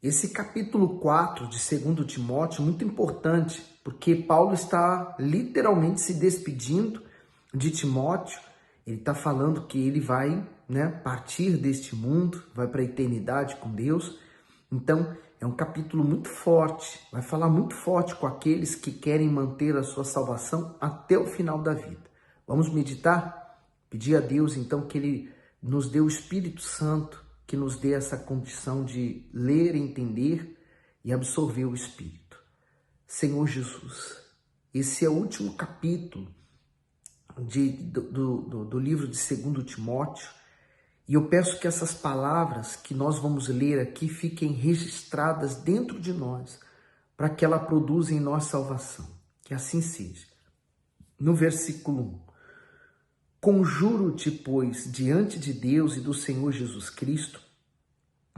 Esse capítulo 4 de 2 Timóteo é muito importante, porque Paulo está literalmente se despedindo de Timóteo. Ele está falando que ele vai, partir deste mundo, vai para a eternidade com Deus. Então, é um capítulo muito forte, vai falar muito forte com aqueles que querem manter a sua salvação até o final da vida. Vamos meditar? Pedir a Deus, então, que Ele nos dê o Espírito Santo, que nos dê essa condição de ler, entender e absorver o Espírito. Senhor Jesus, esse é o último capítulo do livro de 2 Timóteo, e eu peço que essas palavras que nós vamos ler aqui fiquem registradas dentro de nós, para que ela produza em nós salvação. Que assim seja. No versículo 1. Conjuro-te, pois, diante de Deus e do Senhor Jesus Cristo,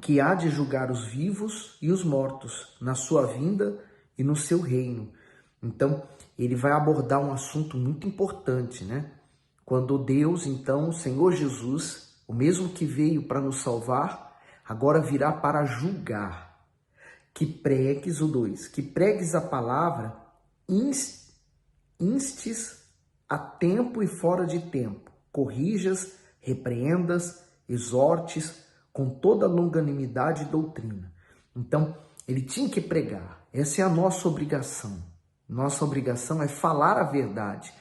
que há de julgar os vivos e os mortos na sua vinda e no seu reino. Então, ele vai abordar um assunto muito importante, Quando Deus, então, o Senhor Jesus, o mesmo que veio para nos salvar, agora virá para julgar. Que pregues, o 2, que pregues a palavra, instes a tempo e fora de tempo, corrijas, repreendas, exortes, com toda longanimidade e doutrina. Então, ele tinha que pregar. Essa é a nossa obrigação. Nossa obrigação é falar a verdade.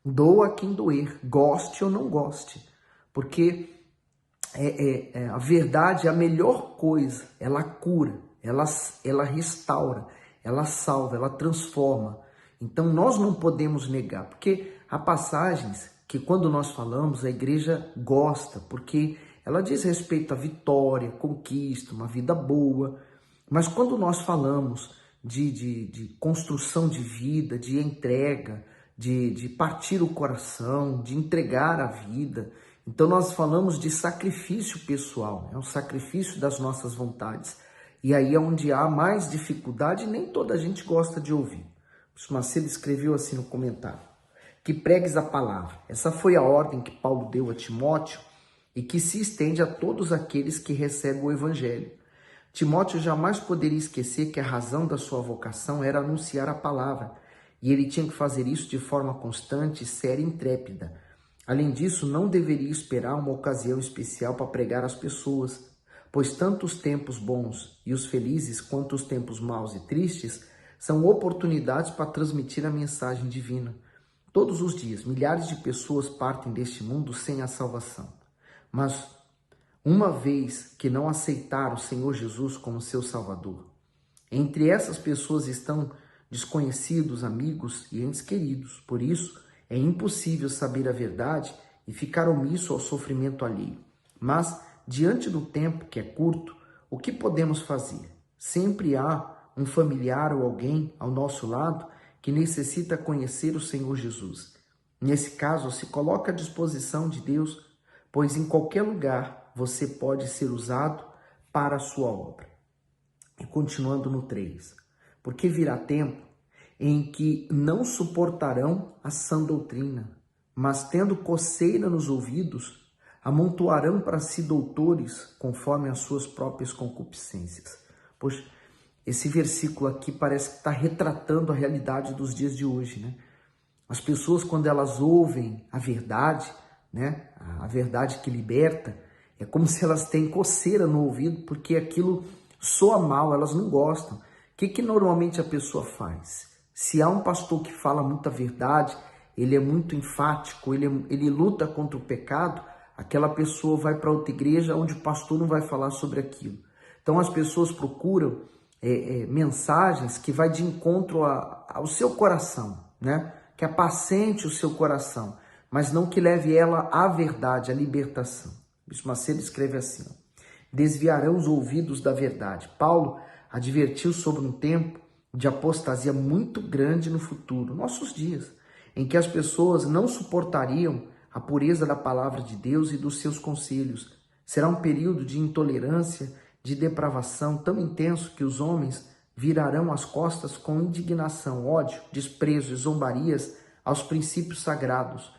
Doa quem doer, goste ou não goste. Porque a verdade é a melhor coisa. Ela cura, ela restaura, ela salva, ela transforma. Então, nós não podemos negar. Porque há passagens que, quando nós falamos, a igreja gosta, porque ela diz respeito à vitória, conquista, uma vida boa. Mas quando nós falamos de construção de vida, de entrega, de partir o coração, de entregar a vida, então nós falamos de sacrifício pessoal, o sacrifício das nossas vontades. E aí é onde há mais dificuldade e nem toda a gente gosta de ouvir. O Macedo escreveu assim no comentário: que pregues a palavra. Essa foi a ordem que Paulo deu a Timóteo e que se estende a todos aqueles que recebem o evangelho. Timóteo jamais poderia esquecer que a razão da sua vocação era anunciar a palavra, e ele tinha que fazer isso de forma constante, séria e intrépida. Além disso, não deveria esperar uma ocasião especial para pregar às pessoas, pois tanto os tempos bons e os felizes quanto os tempos maus e tristes são oportunidades para transmitir a mensagem divina. Todos os dias, milhares de pessoas partem deste mundo sem a salvação. Mas, uma vez que não aceitaram o Senhor Jesus como seu Salvador, entre essas pessoas estão desconhecidos, amigos e entes queridos. Por isso, é impossível saber a verdade e ficar omisso ao sofrimento alheio. Mas, diante do tempo, que é curto, o que podemos fazer? Sempre há um familiar ou alguém ao nosso lado que necessita conhecer o Senhor Jesus. Nesse caso, se coloca à disposição de Deus, pois em qualquer lugar você pode ser usado para a sua obra. E continuando no 3. Porque virá tempo em que não suportarão a sã doutrina, mas tendo coceira nos ouvidos, amontoarão para si doutores conforme as suas próprias concupiscências. Pois esse versículo aqui parece que está retratando a realidade dos dias de hoje, As pessoas, quando elas ouvem a verdade, a verdade que liberta, é como se elas têm coceira no ouvido, porque aquilo soa mal, elas não gostam. O que normalmente a pessoa faz? Se há um pastor que fala muita verdade, ele é muito enfático, ele luta contra o pecado, aquela pessoa vai para outra igreja onde o pastor não vai falar sobre aquilo. Então as pessoas procuram mensagens que vai de encontro ao seu coração, que apacente o seu coração, mas não que leve ela à verdade, à libertação. Bispo Macedo escreve assim: desviarão os ouvidos da verdade. Paulo advertiu sobre um tempo de apostasia muito grande no futuro, nossos dias, em que as pessoas não suportariam a pureza da palavra de Deus e dos seus conselhos. Será um período de intolerância, de depravação tão intenso que os homens virarão as costas com indignação, ódio, desprezo e zombarias aos princípios sagrados.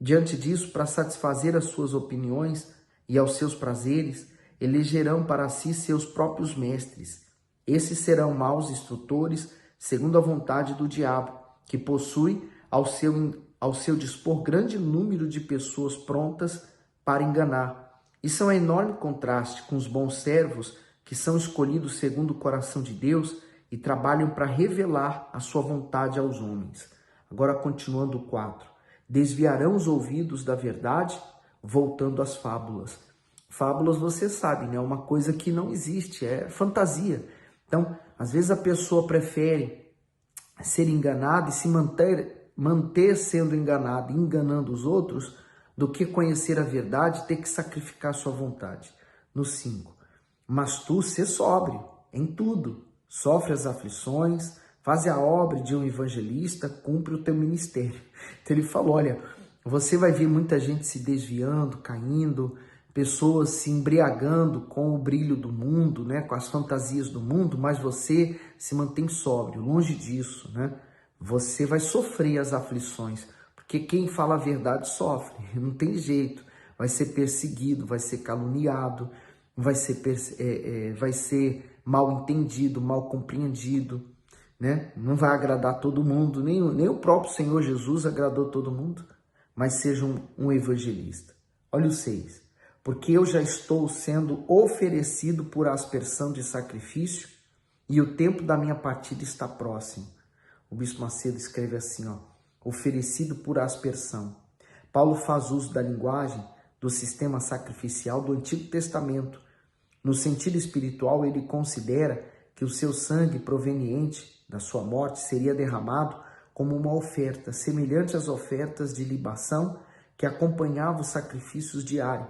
Diante disso, para satisfazer as suas opiniões e aos seus prazeres, elegerão para si seus próprios mestres Esses serão maus instrutores, segundo a vontade do diabo, que possui ao seu dispor grande número de pessoas prontas para enganar. Isso é um enorme contraste com os bons servos que são escolhidos segundo o coração de Deus e trabalham para revelar a sua vontade aos homens. Agora, continuando o 4. Desviarão os ouvidos da verdade, voltando às fábulas. Fábulas, você sabe, né? É uma coisa que não existe, é fantasia. Então, às vezes a pessoa prefere ser enganada e se manter sendo enganada, enganando os outros, do que conhecer a verdade e ter que sacrificar sua vontade. No 5. Mas tu, sê sóbrio em tudo, sofre as aflições, faz a obra de um evangelista, cumpre o teu ministério. Então ele falou, olha, você vai ver muita gente se desviando, caindo, pessoas se embriagando com o brilho do mundo, né, com as fantasias do mundo, mas você se mantém sóbrio, longe disso, né? Você vai sofrer as aflições, porque quem fala a verdade sofre, não tem jeito, vai ser perseguido, vai ser caluniado, vai ser mal entendido, mal compreendido, né? Não vai agradar todo mundo, nem o próprio Senhor Jesus agradou todo mundo, mas seja um evangelista. Olha o 6. Porque eu já estou sendo oferecido por aspersão de sacrifício e o tempo da minha partida está próximo. O Bispo Macedo escreve assim, ó, oferecido por aspersão. Paulo faz uso da linguagem do sistema sacrificial do Antigo Testamento. No sentido espiritual, ele considera que o seu sangue proveniente da sua morte seria derramado como uma oferta, semelhante às ofertas de libação que acompanhavam os sacrifícios diários.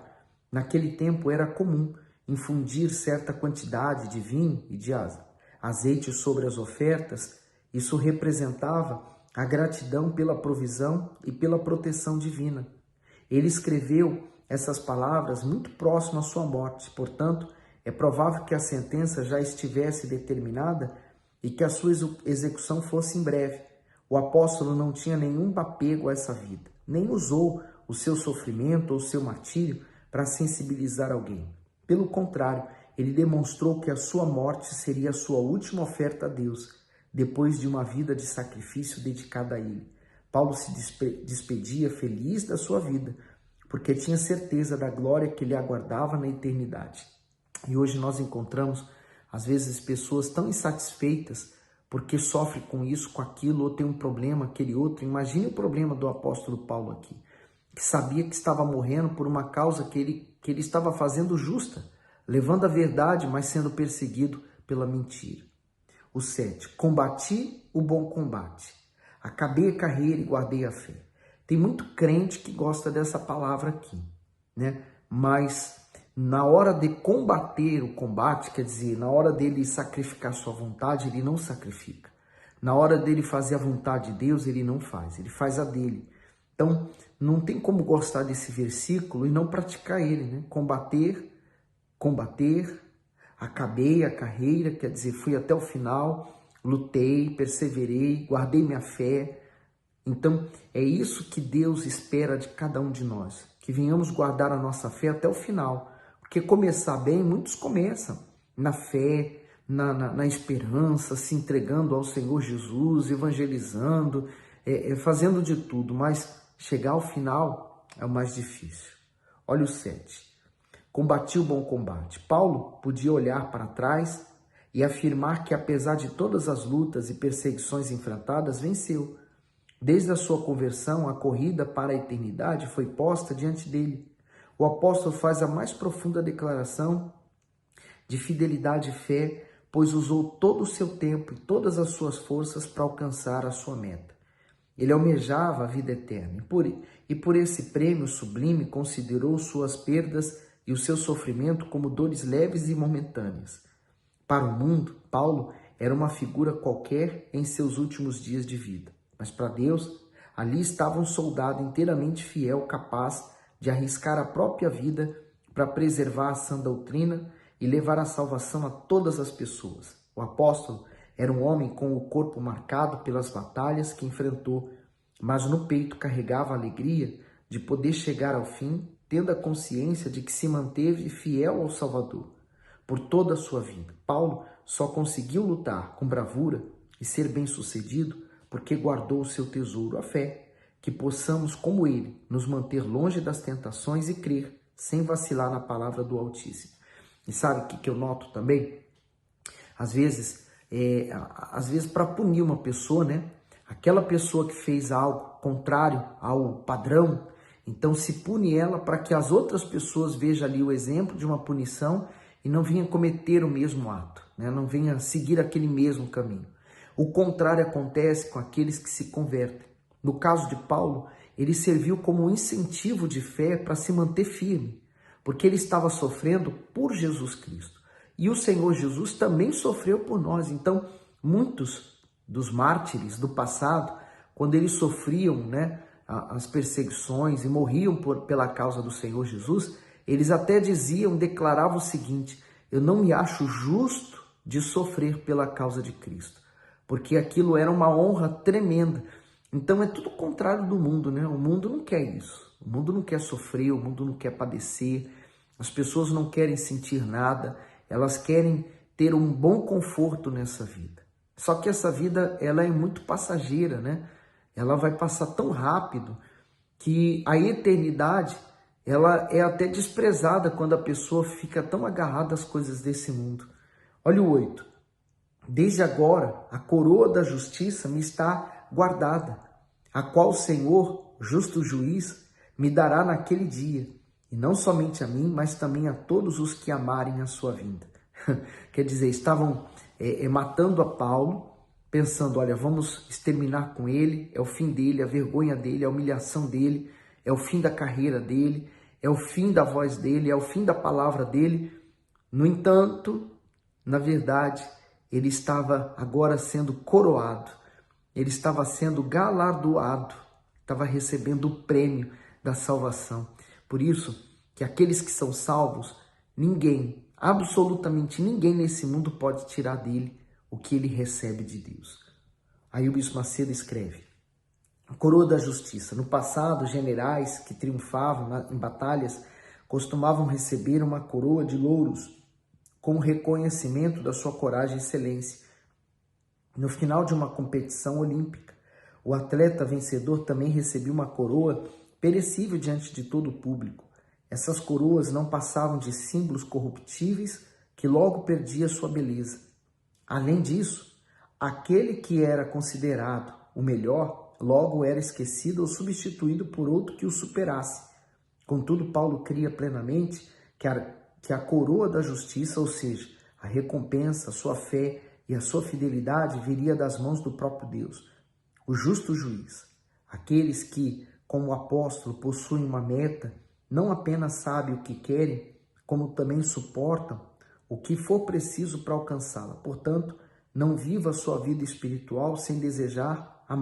Naquele tempo era comum infundir certa quantidade de vinho e de azeite sobre as ofertas. Isso representava a gratidão pela provisão e pela proteção divina. Ele escreveu essas palavras muito próximo à sua morte, portanto, é provável que a sentença já estivesse determinada e que a sua execução fosse em breve. O apóstolo não tinha nenhum apego a essa vida, nem usou o seu sofrimento ou o seu martírio para sensibilizar alguém. Pelo contrário, ele demonstrou que a sua morte seria a sua última oferta a Deus, depois de uma vida de sacrifício dedicada a ele. Paulo se despedia feliz da sua vida, porque tinha certeza da glória que lhe aguardava na eternidade. E hoje nós encontramos, às vezes, pessoas tão insatisfeitas porque sofrem com isso, com aquilo, ou tem um problema, aquele outro. Imagine o problema do apóstolo Paulo aqui, que sabia que estava morrendo por uma causa que ele estava fazendo justa, levando a verdade, mas sendo perseguido pela mentira. O 7. Combati o bom combate, acabei a carreira e guardei a fé. Tem muito crente que gosta dessa palavra aqui, né? Mas na hora de combater o combate, quer dizer, na hora dele sacrificar sua vontade, ele não sacrifica. Na hora dele fazer a vontade de Deus, ele não faz, ele faz a dele. Então, não tem como gostar desse versículo e não praticar ele, né? Combater, acabei a carreira, quer dizer, fui até o final, lutei, perseverei, guardei minha fé. Então, é isso que Deus espera de cada um de nós, que venhamos guardar a nossa fé até o final. Porque começar bem, muitos começam na fé, na esperança, se entregando ao Senhor Jesus, evangelizando, fazendo de tudo, mas chegar ao final é o mais difícil. Olha o 7. Combati o bom combate. Paulo podia olhar para trás e afirmar que, apesar de todas as lutas e perseguições enfrentadas, venceu. Desde a sua conversão, a corrida para a eternidade foi posta diante dele. O apóstolo faz a mais profunda declaração de fidelidade e fé, pois usou todo o seu tempo e todas as suas forças para alcançar a sua meta. Ele almejava a vida eterna e por esse prêmio sublime considerou suas perdas e o seu sofrimento como dores leves e momentâneas. Para o mundo, Paulo era uma figura qualquer em seus últimos dias de vida. Mas para Deus, ali estava um soldado inteiramente fiel, capaz de arriscar a própria vida para preservar a sã doutrina e levar a salvação a todas as pessoas. O apóstolo era um homem com o corpo marcado pelas batalhas que enfrentou, mas no peito carregava a alegria de poder chegar ao fim, tendo a consciência de que se manteve fiel ao Salvador. por toda a sua vida. Paulo só conseguiu lutar com bravura e ser bem-sucedido porque guardou o seu tesouro, a fé, que possamos, como ele, nos manter longe das tentações e crer, sem vacilar na palavra do Altíssimo. E sabe o que eu noto também? Às vezes para punir uma pessoa, né? Aquela pessoa que fez algo contrário ao padrão, então se pune ela para que as outras pessoas vejam ali o exemplo de uma punição e não venham cometer o mesmo ato, né? Não venham seguir aquele mesmo caminho. O contrário acontece com aqueles que se convertem. No caso de Paulo, ele serviu como um incentivo de fé para se manter firme, porque ele estava sofrendo por Jesus Cristo. E o Senhor Jesus também sofreu por nós. Então, muitos dos mártires do passado, quando eles sofriam, né, as perseguições e morriam pela causa do Senhor Jesus, eles até declaravam o seguinte: eu não me acho justo de sofrer pela causa de Cristo, porque aquilo era uma honra tremenda. Então é tudo o contrário do mundo, né? O mundo não quer isso. O mundo não quer sofrer, o mundo não quer padecer. As pessoas não querem sentir nada. Elas querem ter um bom conforto nessa vida. Só que essa vida, ela é muito passageira, né? Ela vai passar tão rápido que a eternidade, ela é até desprezada quando a pessoa fica tão agarrada às coisas desse mundo. Olha o 8. Desde agora, a coroa da justiça me está guardada, a qual o Senhor, justo juiz, me dará naquele dia, e não somente a mim, mas também a todos os que amarem a sua vinda. Quer dizer, estavam matando a Paulo, pensando, olha, vamos exterminar com ele, é o fim dele, a vergonha dele, a humilhação dele, é o fim da carreira dele, é o fim da voz dele, é o fim da palavra dele. No entanto, na verdade, ele estava agora sendo coroado, ele estava sendo galardoado, estava recebendo o prêmio da salvação. Por isso que aqueles que são salvos, ninguém, absolutamente ninguém nesse mundo pode tirar dele o que ele recebe de Deus. Aí o Bispo Macedo escreve: a coroa da justiça. No passado, generais que triunfavam em batalhas costumavam receber uma coroa de louros como reconhecimento da sua coragem e excelência. No final de uma competição olímpica, o atleta vencedor também recebia uma coroa perecível diante de todo o público. Essas coroas não passavam de símbolos corruptíveis que logo perdia sua beleza. Além disso, aquele que era considerado o melhor logo era esquecido ou substituído por outro que o superasse. Contudo, Paulo cria plenamente que a coroa da justiça, ou seja, a recompensa, a sua fé e a sua fidelidade viria das mãos do próprio Deus, o justo juiz. Aqueles que, como o apóstolo, possuem uma meta, não apenas sabem o que querem, como também suportam o que for preciso para alcançá-la. Portanto, não viva a sua vida espiritual sem desejar o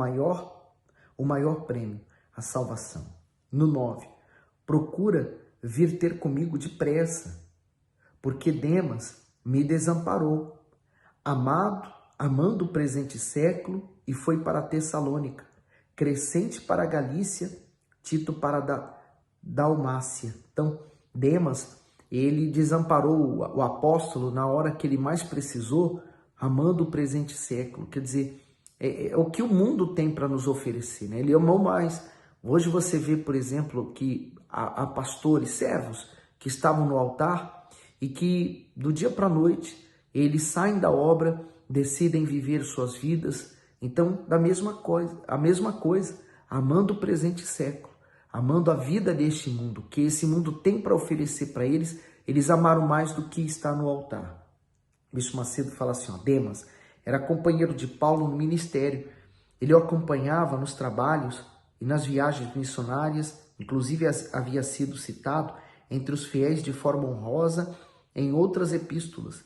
maior prêmio, a salvação. No 9, procura vir ter comigo depressa, porque Demas me desamparou, amando o presente século, e foi para Tessalônica, Crescente para a Galícia, Tito para a Dalmácia. Então, Demas, ele desamparou o apóstolo na hora que ele mais precisou, amando o presente século. Quer dizer, é o que o mundo tem para nos oferecer, né? Ele amou mais. Hoje você vê, por exemplo, que há pastores, servos, que estavam no altar e que do dia para a noite eles saem da obra, decidem viver suas vidas. Então, a mesma coisa, amando o presente século, amando a vida deste mundo, que esse mundo tem para oferecer para eles, eles amaram mais do que está no altar. O Bispo Macedo fala assim, Demas era companheiro de Paulo no ministério, ele o acompanhava nos trabalhos e nas viagens missionárias, inclusive havia sido citado entre os fiéis de forma honrosa em outras epístolas.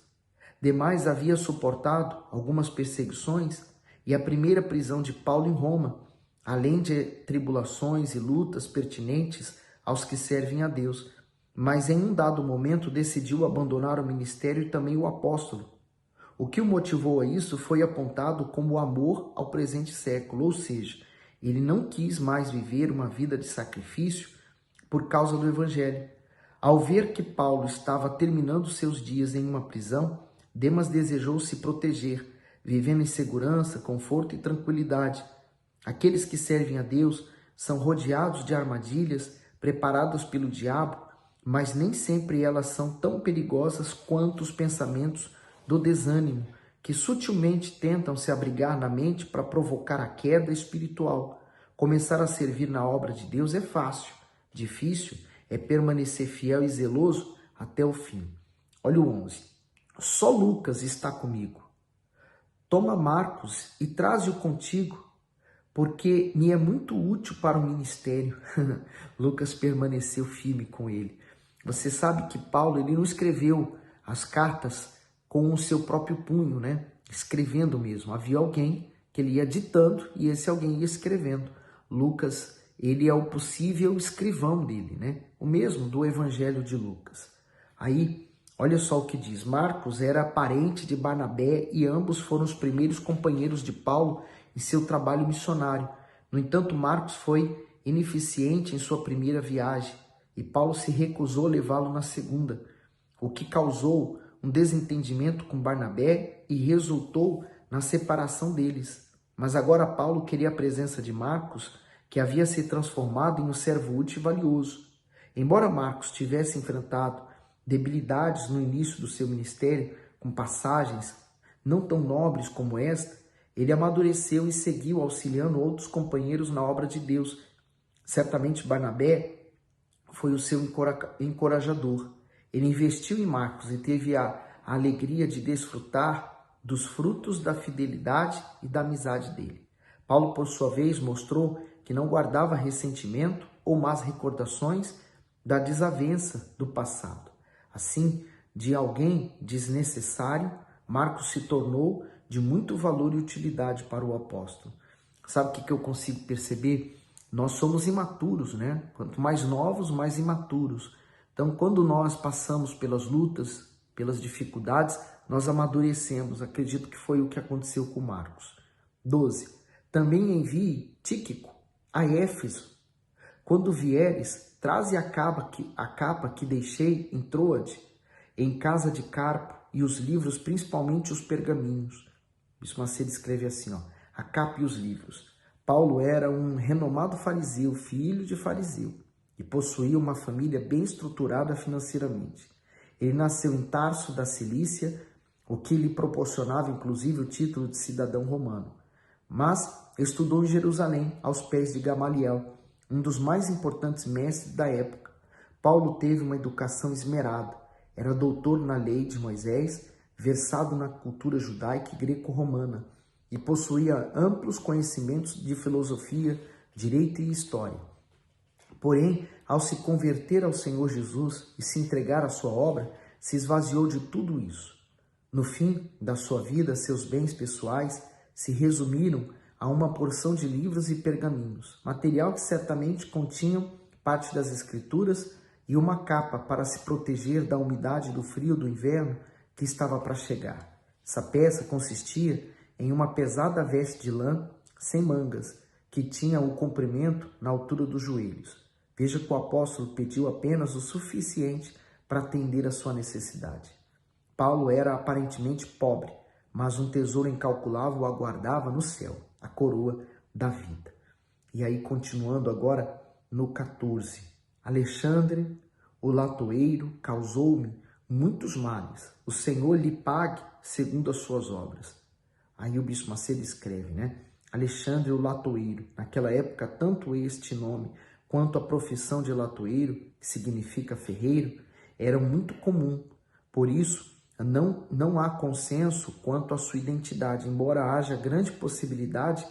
Demais havia suportado algumas perseguições e a primeira prisão de Paulo em Roma, além de tribulações e lutas pertinentes aos que servem a Deus. Mas em um dado momento decidiu abandonar o ministério e também o apóstolo. O que o motivou a isso foi apontado como amor ao presente século, ou seja, ele não quis mais viver uma vida de sacrifício por causa do evangelho. Ao ver que Paulo estava terminando seus dias em uma prisão, Demas desejou se proteger, vivendo em segurança, conforto e tranquilidade. Aqueles que servem a Deus são rodeados de armadilhas preparadas pelo diabo, mas nem sempre elas são tão perigosas quanto os pensamentos do desânimo, que sutilmente tentam se abrigar na mente para provocar a queda espiritual. Começar a servir na obra de Deus é fácil, difícil é permanecer fiel e zeloso até o fim. Olha o 11. Só Lucas está comigo. Toma Marcos e traze-o contigo, porque me é muito útil para o ministério. Lucas permaneceu firme com ele. Você sabe que Paulo ele não escreveu as cartas com o seu próprio punho, né? Escrevendo mesmo. Havia alguém que ele ia ditando e esse alguém ia escrevendo. Lucas, ele é o possível escrivão dele, né? O mesmo do Evangelho de Lucas. Aí, olha só o que diz. Marcos era parente de Barnabé e ambos foram os primeiros companheiros de Paulo em seu trabalho missionário. No entanto, Marcos foi ineficiente em sua primeira viagem e Paulo se recusou a levá-lo na segunda, o que causou um desentendimento com Barnabé e resultou na separação deles. Mas agora Paulo queria a presença de Marcos, que havia se transformado em um servo útil e valioso. Embora Marcos tivesse enfrentado debilidades no início do seu ministério, com passagens não tão nobres como esta, ele amadureceu e seguiu auxiliando outros companheiros na obra de Deus. Certamente Barnabé foi o seu encorajador. Ele investiu em Marcos e teve a alegria de desfrutar dos frutos da fidelidade e da amizade dele. Paulo, por sua vez, mostrou que não guardava ressentimento ou más recordações da desavença do passado. Assim, de alguém desnecessário, Marcos se tornou de muito valor e utilidade para o apóstolo. Sabe o que eu consigo perceber? Nós somos imaturos, né? Quanto mais novos, mais imaturos. Então, quando nós passamos pelas lutas, pelas dificuldades, nós amadurecemos. Acredito que foi o que aconteceu com Marcos. 12. Também envie Tíquico a Éfeso. Quando vieres, traze a capa que deixei em Troade, em casa de Carpo, e os livros, principalmente os pergaminhos. Bispo Macedo escreve assim, ó, a capa e os livros. Paulo era um renomado fariseu, filho de fariseu, e possuía uma família bem estruturada financeiramente. Ele nasceu em Tarso da Cilícia, o que lhe proporcionava inclusive o título de cidadão romano. Mas estudou em Jerusalém, aos pés de Gamaliel, um dos mais importantes mestres da época. Paulo teve uma educação esmerada, era doutor na lei de Moisés, versado na cultura judaica e greco-romana, e possuía amplos conhecimentos de filosofia, direito e história. Porém, ao se converter ao Senhor Jesus e se entregar à sua obra, se esvaziou de tudo isso. No fim da sua vida, seus bens pessoais se resumiram a uma porção de livros e pergaminhos, material que certamente continham parte das escrituras e uma capa para se proteger da umidade e do frio do inverno que estava para chegar. Essa peça consistia em uma pesada veste de lã sem mangas, que tinha o comprimento na altura dos joelhos. Veja que o apóstolo pediu apenas o suficiente para atender a sua necessidade. Paulo era aparentemente pobre, mas um tesouro incalculável o aguardava no céu, a coroa da vida. E aí, continuando agora no 14. Alexandre, o latoeiro, causou-me muitos males. O Senhor lhe pague segundo as suas obras. Aí o Bispo Macedo escreve, né? Alexandre, o latoeiro. Naquela época, tanto este nome quanto a profissão de latoeiro, que significa ferreiro, eram muito comum. Por isso, não há consenso quanto à sua identidade, embora haja grande possibilidade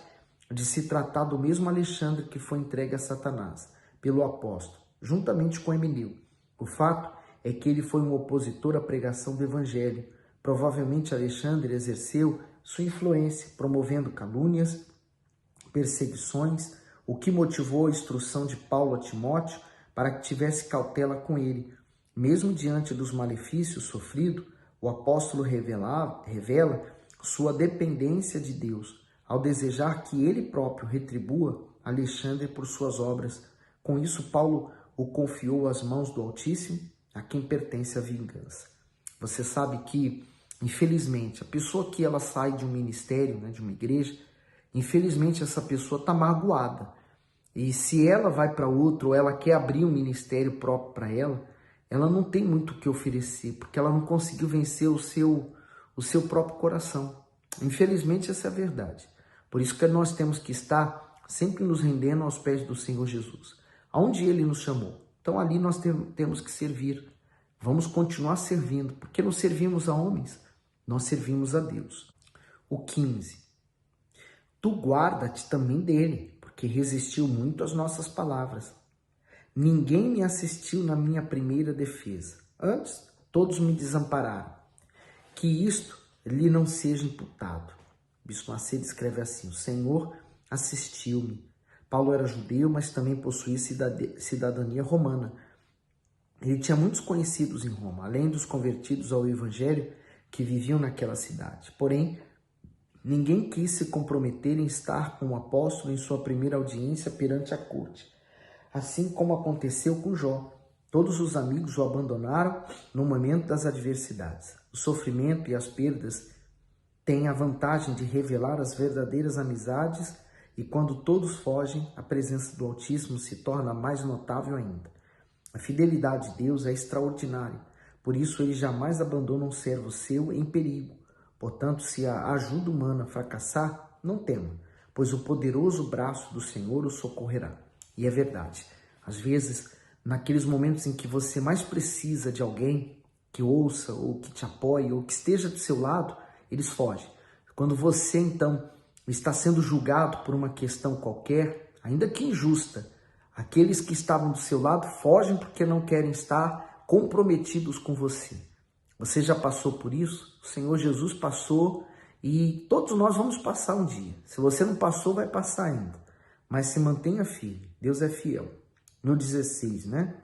de se tratar do mesmo Alexandre que foi entregue a Satanás pelo apóstolo, juntamente com Emeneu. O fato é que ele foi um opositor à pregação do evangelho. Provavelmente Alexandre exerceu sua influência, promovendo calúnias, perseguições, o que motivou a instrução de Paulo a Timóteo para que tivesse cautela com ele. Mesmo diante dos malefícios sofridos, o apóstolo revela sua dependência de Deus, ao desejar que ele próprio retribua Alexandre por suas obras. Com isso, Paulo o confiou às mãos do Altíssimo, a quem pertence a vingança. Você sabe que, infelizmente, a pessoa que ela sai de um ministério, né, de uma igreja, infelizmente essa pessoa está magoada. E se ela vai para outro, ou ela quer abrir um ministério próprio para ela não tem muito o que oferecer, porque ela não conseguiu vencer o seu próprio coração. Infelizmente, essa é a verdade. Por isso que nós temos que estar sempre nos rendendo aos pés do Senhor Jesus, aonde Ele nos chamou. Então ali nós temos que servir. Vamos continuar servindo, porque não servimos a homens, nós servimos a Deus. O 15. Tu guarda-te também dele, porque resistiu muito às nossas palavras. Ninguém me assistiu na minha primeira defesa. Antes, todos me desampararam. Que isto lhe não seja imputado. Bispo Macedo escreve assim: o Senhor assistiu-me. Paulo era judeu, mas também possuía cidadania romana. Ele tinha muitos conhecidos em Roma, além dos convertidos ao evangelho que viviam naquela cidade. Porém, ninguém quis se comprometer em estar com o apóstolo em sua primeira audiência perante a corte. Assim como aconteceu com Jó. Todos os amigos o abandonaram no momento das adversidades. O sofrimento e as perdas têm a vantagem de revelar as verdadeiras amizades, e quando todos fogem, a presença do Altíssimo se torna mais notável ainda. A fidelidade de Deus é extraordinária, por isso ele jamais abandona um servo seu em perigo. Portanto, se a ajuda humana fracassar, não tema, pois o poderoso braço do Senhor o socorrerá. E é verdade, às vezes, naqueles momentos em que você mais precisa de alguém que ouça, ou que te apoie, ou que esteja do seu lado, eles fogem. Quando você, então, está sendo julgado por uma questão qualquer, ainda que injusta, aqueles que estavam do seu lado fogem porque não querem estar comprometidos com você. Você já passou por isso? O Senhor Jesus passou e todos nós vamos passar um dia. Se você não passou, vai passar ainda. Mas se mantenha firme, Deus é fiel. No 16, né?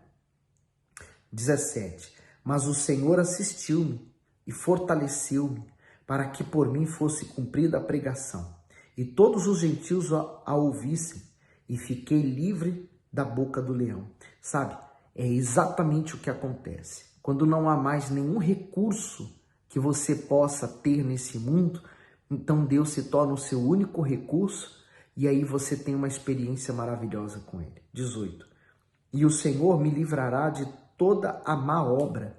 17. Mas o Senhor assistiu-me e fortaleceu-me para que por mim fosse cumprida a pregação. E todos os gentios a ouvissem, e fiquei livre da boca do leão. Sabe, é exatamente o que acontece. Quando não há mais nenhum recurso que você possa ter nesse mundo, então Deus se torna o seu único recurso, e aí você tem uma experiência maravilhosa com Ele. 18. E o Senhor me livrará de toda a má obra,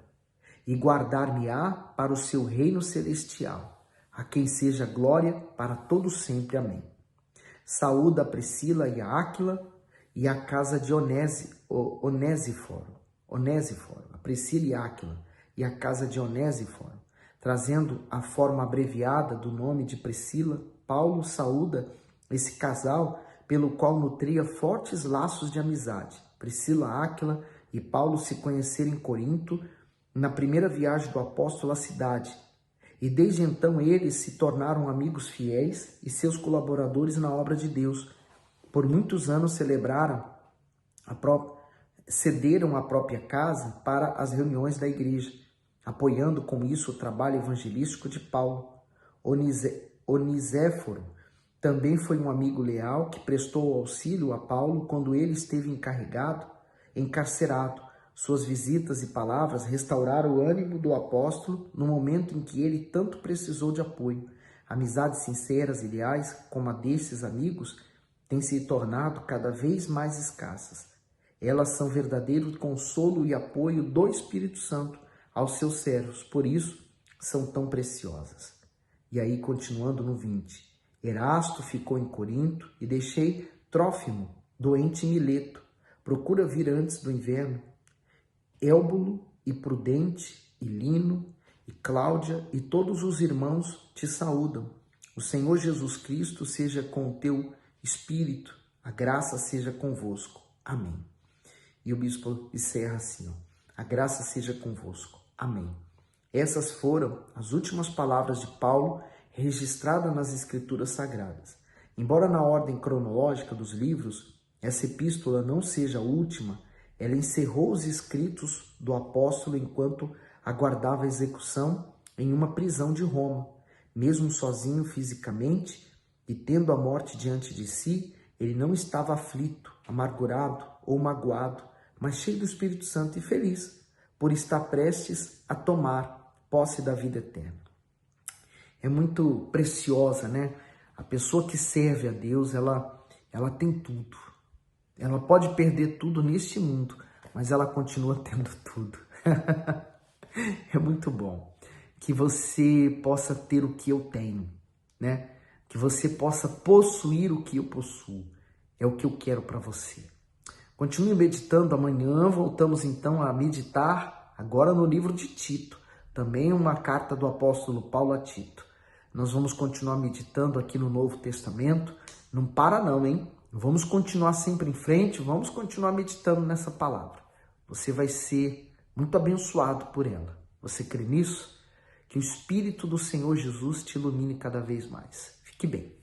e guardar-me-á para o seu reino celestial, a quem seja glória para todo sempre. Amém. Saúda a Priscila e a Áquila e a casa de Onésiforo, a Priscila e Áquila e a casa de Onésiforo. Trazendo a forma abreviada do nome de Priscila, Paulo saúda esse casal pelo qual nutria fortes laços de amizade. Priscila, Áquila e Paulo se conheceram em Corinto na primeira viagem do apóstolo à cidade, e desde então eles se tornaram amigos fiéis e seus colaboradores na obra de Deus. Por muitos anos cederam a própria casa para as reuniões da igreja, apoiando com isso o trabalho evangelístico de Paulo. Onísiforo também foi um amigo leal que prestou auxílio a Paulo quando ele esteve encarcerado. Suas visitas e palavras restauraram o ânimo do apóstolo no momento em que ele tanto precisou de apoio. Amizades sinceras e leais, como a desses amigos, têm se tornado cada vez mais escassas. Elas são verdadeiro consolo e apoio do Espírito Santo aos seus servos, por isso são tão preciosas. E aí, continuando no 20, Erasto ficou em Corinto e deixei Trófimo, doente em Mileto. Procura vir antes do inverno. Éubulo e Prudente e Lino e Cláudia e todos os irmãos te saúdam. O Senhor Jesus Cristo seja com o teu espírito, a graça seja convosco. Amém. E o bispo encerra assim, ó: a graça seja convosco. Amém. Essas foram as últimas palavras de Paulo registradas nas Escrituras Sagradas. Embora na ordem cronológica dos livros, essa epístola não seja a última, ela encerrou os escritos do apóstolo enquanto aguardava a execução em uma prisão de Roma. Mesmo sozinho fisicamente e tendo a morte diante de si, ele não estava aflito, amargurado ou magoado, mas cheio do Espírito Santo e feliz, por estar prestes a tomar posse da vida eterna. É muito preciosa, né? A pessoa que serve a Deus, ela tem tudo. Ela pode perder tudo neste mundo, mas ela continua tendo tudo. É muito bom que você possa ter o que eu tenho, né? Que você possa possuir o que eu possuo. É o que eu quero para você. Continue meditando. Amanhã voltamos então a meditar agora no livro de Tito, também uma carta do apóstolo Paulo a Tito. Nós vamos continuar meditando aqui no Novo Testamento. Não para não, hein? Vamos continuar sempre em frente, vamos continuar meditando nessa palavra. Você vai ser muito abençoado por ela. Você crê nisso? Que o Espírito do Senhor Jesus te ilumine cada vez mais. Fique bem.